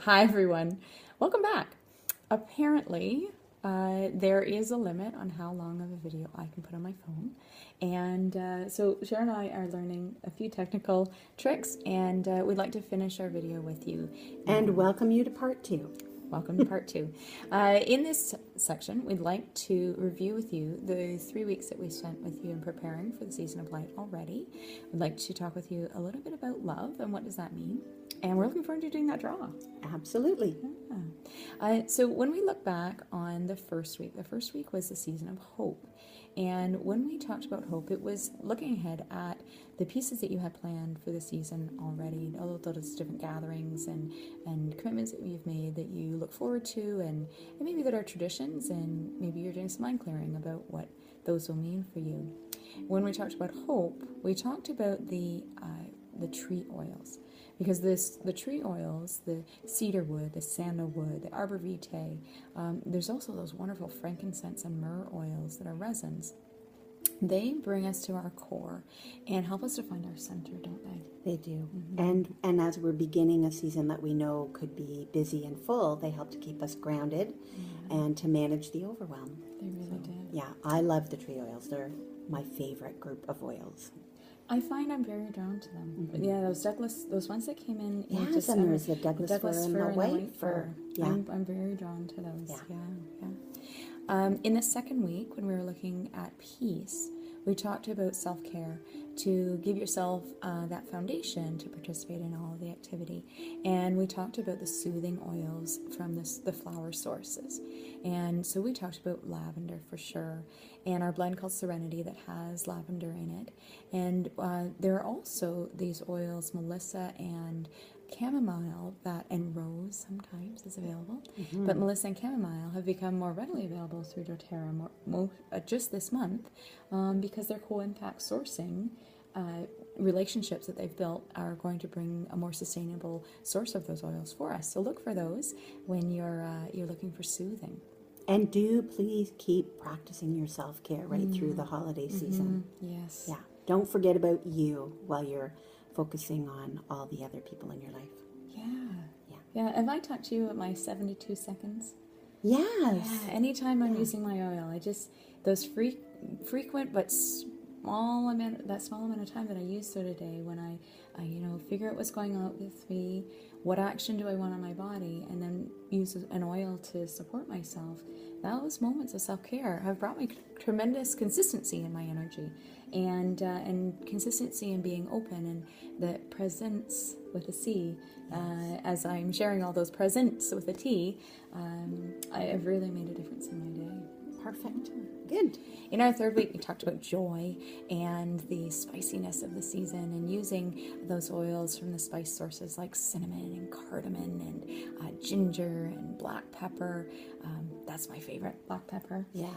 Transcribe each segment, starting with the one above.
Hi everyone, welcome back. Apparently, there is a limit on how long of a video I can put on my phone. And so Cheryl and I are learning a few technical tricks, and we'd like to finish our video with you. And welcome you to part 2. Welcome to part 2. In this section, we'd like to review with you the 3 weeks that we spent with you in preparing for the season of light already. We'd like to talk with you a little bit about love and what does that mean. And we're looking forward to doing that draw. Absolutely. Yeah. So when we look back on the first week was the season of hope. And when we talked about hope, it was looking ahead at the pieces that you had planned for the season already, all of those different gatherings and commitments that you've made that you look forward to, and maybe that are traditions, and maybe you're doing some mind clearing about what those will mean for you. When we talked about hope, we talked about the tree oils. Because the tree oils, the cedar wood, the sandalwood, the arbor vitae, there's also those wonderful frankincense and myrrh oils that are resins. They bring us to our core and help us to find our center, don't they? They do. Mm-hmm. And as we're beginning a season that we know could be busy and full, they help to keep us grounded and to manage the overwhelm. They really did. Yeah, I love the tree oils. They're my favorite group of oils. I find I'm very drawn to them. Mm-hmm. But yeah, those ones that came in. Yes, and there's the Douglas fir and the white fir. Yeah. I'm very drawn to those. Yeah. In the second week, when we were looking at peace, we talked about self-care to give yourself that foundation to participate in all of the activity. And we talked about the soothing oils from the flower sources. And so we talked about lavender for sure, and our blend called Serenity that has lavender in it. And there are also these oils, Melissa and chamomile, and rose sometimes is available. Mm-hmm. But Melissa and chamomile have become more readily available through doTERRA just this month because their co-impact sourcing relationships that they've built are going to bring a more sustainable source of those oils for us. So look for those when you're looking for soothing. And do please keep practicing your self-care right through the holiday season. Yes. Yeah. Don't forget about you while you're focusing on all the other people in your life. Yeah. Have I talked to you about my 72 seconds? Yes. Yeah. Anytime I'm using my oil, I just those frequent but small amount of time that I use through the day when I figure out what's going on with me, what action do I want on my body, and then use an oil to support myself. Those moments of self-care have brought me tremendous consistency in my energy and consistency in being open, and the presence with a C. As I'm sharing all those presents with a T, I have really made a difference in my day. Perfect. Good. In our third week, we talked about joy and the spiciness of the season and using those oils from the spice sources like cinnamon and cardamom and ginger and black pepper. That's my favorite, black pepper. Yeah.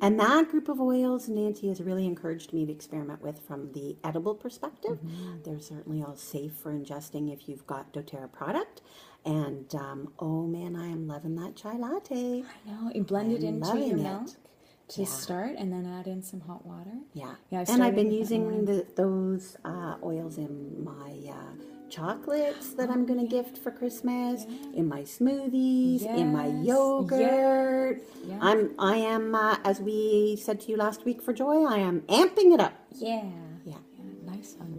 And that group of oils, Nancy has really encouraged me to experiment with from the edible perspective. Mm-hmm. They're certainly all safe for ingesting if you've got doTERRA product. And, oh man, I am loving that chai latte. I know. You blend it into your milk to start, and then add in some hot water. Yeah. And I've been using those oils in my chocolates that I'm going to gift for Christmas, in my smoothies, in my yogurt. Yes. I am, as we said to you last week for Joy, I am amping it up. Yeah. Nice one.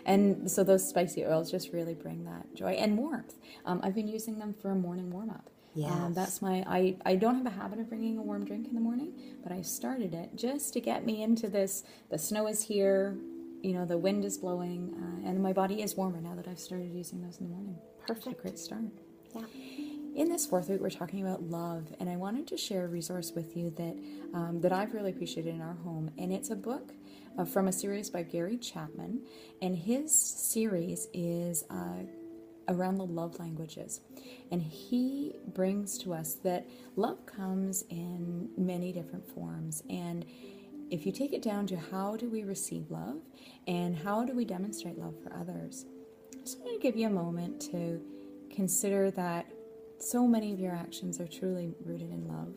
And so those spicy oils just really bring that joy and warmth. I've been using them for a morning warm-up. Yes. That's I don't have a habit of bringing a warm drink in the morning, but I started it just to get me into this. The snow is here, the wind is blowing, and my body is warmer now that I've started using those in the morning. Perfect. It's a great start. Yeah. In this fourth week, we're talking about love, and I wanted to share a resource with you that I've really appreciated in our home, and it's a book from a series by Gary Chapman, and his series is around the love languages, and he brings to us that love comes in many different forms, and if you take it down to how do we receive love and how do we demonstrate love for others, I just want to give you a moment to consider that so many of your actions are truly rooted in love,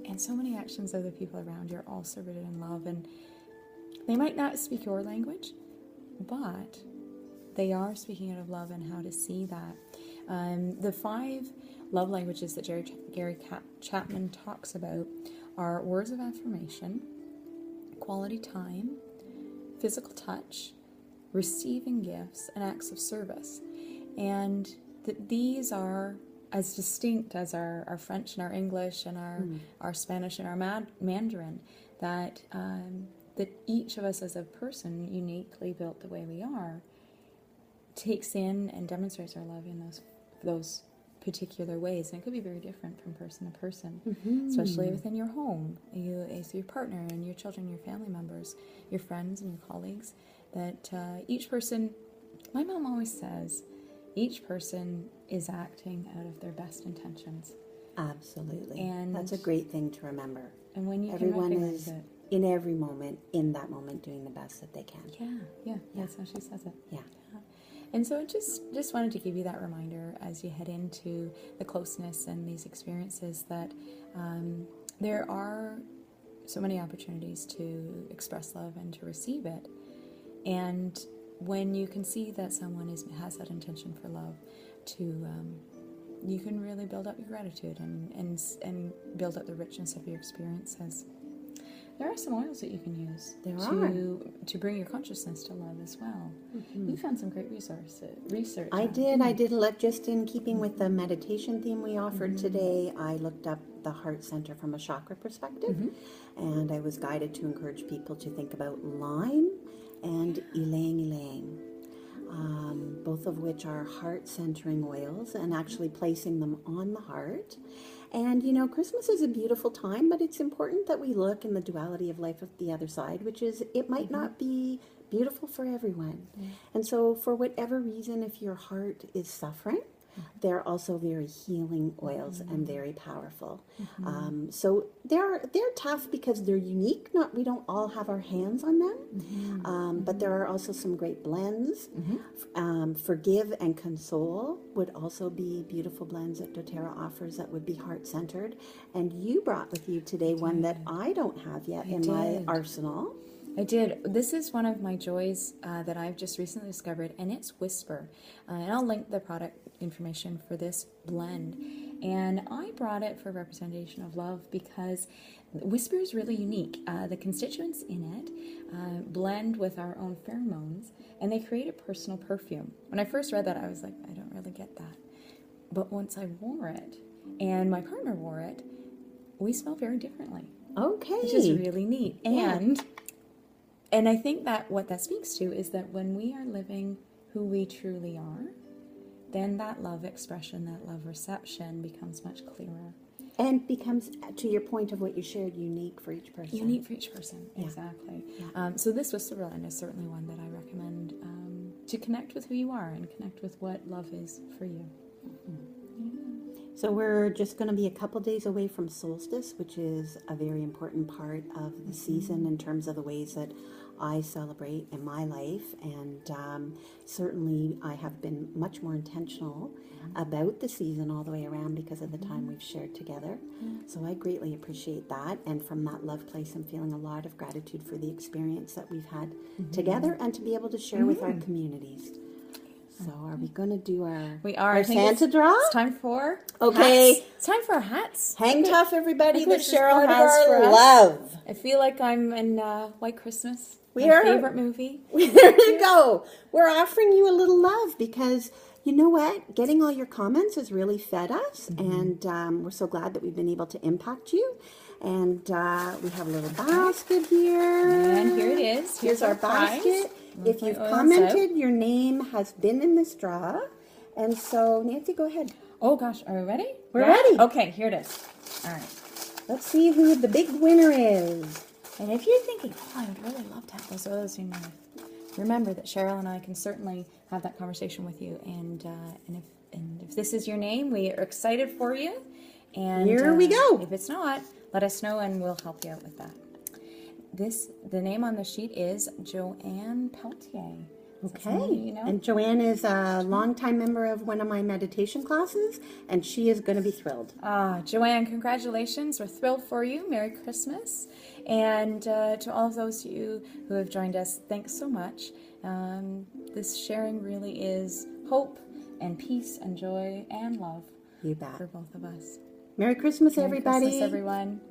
and so many actions of the people around you are also rooted in love, and they might not speak your language, but they are speaking out of love and how to see that. The 5 love languages that Gary Chapman talks about are words of affirmation, quality time, physical touch, receiving gifts, and acts of service. And these are as distinct as our French and our English and our Spanish and our Mandarin, that each of us as a person, uniquely built the way we are, takes in and demonstrates our love in those particular ways. And it could be very different from person to person, especially within your home, as your partner and your children, your family members, your friends and your colleagues, that each person, my mom always says, each person is acting out of their best intentions. Absolutely. And that's a great thing to remember. And when you everyone can recognize is it, in every moment, in that moment, doing the best that they can. Yeah, that's how she says it. Yeah. And so I just wanted to give you that reminder as you head into the closeness and these experiences, that there are so many opportunities to express love and to receive it. And when you can see that someone has that intention for love, you can really build up your gratitude and build up the richness of your experiences. There are some oils that you can use to bring your consciousness to love as well. You found some great research. I did. Just in keeping with the meditation theme we offered today, I looked up the heart center from a chakra perspective, and I was guided to encourage people to think about lime and ylang ylang, both of which are heart-centering oils, and actually placing them on the heart. And, Christmas is a beautiful time, but it's important that we look in the duality of life of the other side, which is it might not be beautiful for everyone. And so for whatever reason, if your heart is suffering, they're also very healing oils and very powerful. So they're tough because they're unique. We don't all have our hands on them, but there are also some great blends. Forgive and Console would also be beautiful blends that doTERRA offers that would be heart-centered. And you brought with you today one that I don't have yet in my arsenal. I did. This is one of my joys that I've just recently discovered, and it's Whisper. And I'll link the product information for this blend. And I brought it for representation of love because Whisper is really unique. The constituents in it blend with our own pheromones, and they create a personal perfume. When I first read that, I was like, I don't really get that. But once I wore it, and my partner wore it, we smell very differently. Okay. Which is really neat. And I think that what that speaks to is that when we are living who we truly are, then that love expression, that love reception becomes much clearer. And becomes, to your point of what you shared, unique for each person. Unique for each person, exactly. So this Whisper blend is certainly one that I recommend to connect with who you are and connect with what love is for you. So we're just going to be a couple days away from solstice, which is a very important part of the season in terms of the ways that I celebrate in my life. And certainly I have been much more intentional about the season all the way around because of the time we've shared together. So I greatly appreciate that. And from that love place, I'm feeling a lot of gratitude for the experience that we've had together and to be able to share with our communities. So are we going to do our Santa draw? It's time for hats. It's time for our hats. Hang tough, everybody, that This Cheryl is part of has our for love. I feel like I'm in White Christmas. We my are. favorite movie. There you go. We're offering you a little love because you know what? Getting all your comments has really fed us, and we're so glad that we've been able to impact you. And we have a little basket here. And here it is. Here's our prize. basket. If you've commented, your name has been in this draw. And so, Nancy, go ahead. Oh, gosh. Are we ready? We're ready. Okay, here it is. All right. Let's see who the big winner is. And if you're thinking, I would really love to have those oils in my life, remember that Cheryl and I can certainly have that conversation with you. And if this is your name, we are excited for you. And here we go. If it's not, let us know and we'll help you out with that. The name on the sheet is Joanne Peltier. Okay. You know? And Joanne is a longtime member of one of my meditation classes, and she is going to be thrilled. Joanne, congratulations. We're thrilled for you. Merry Christmas. And to all of those of you who have joined us, thanks so much. This sharing really is hope and peace and joy and love You bet. for both of us. Merry Christmas, Merry everybody. Christmas, everyone.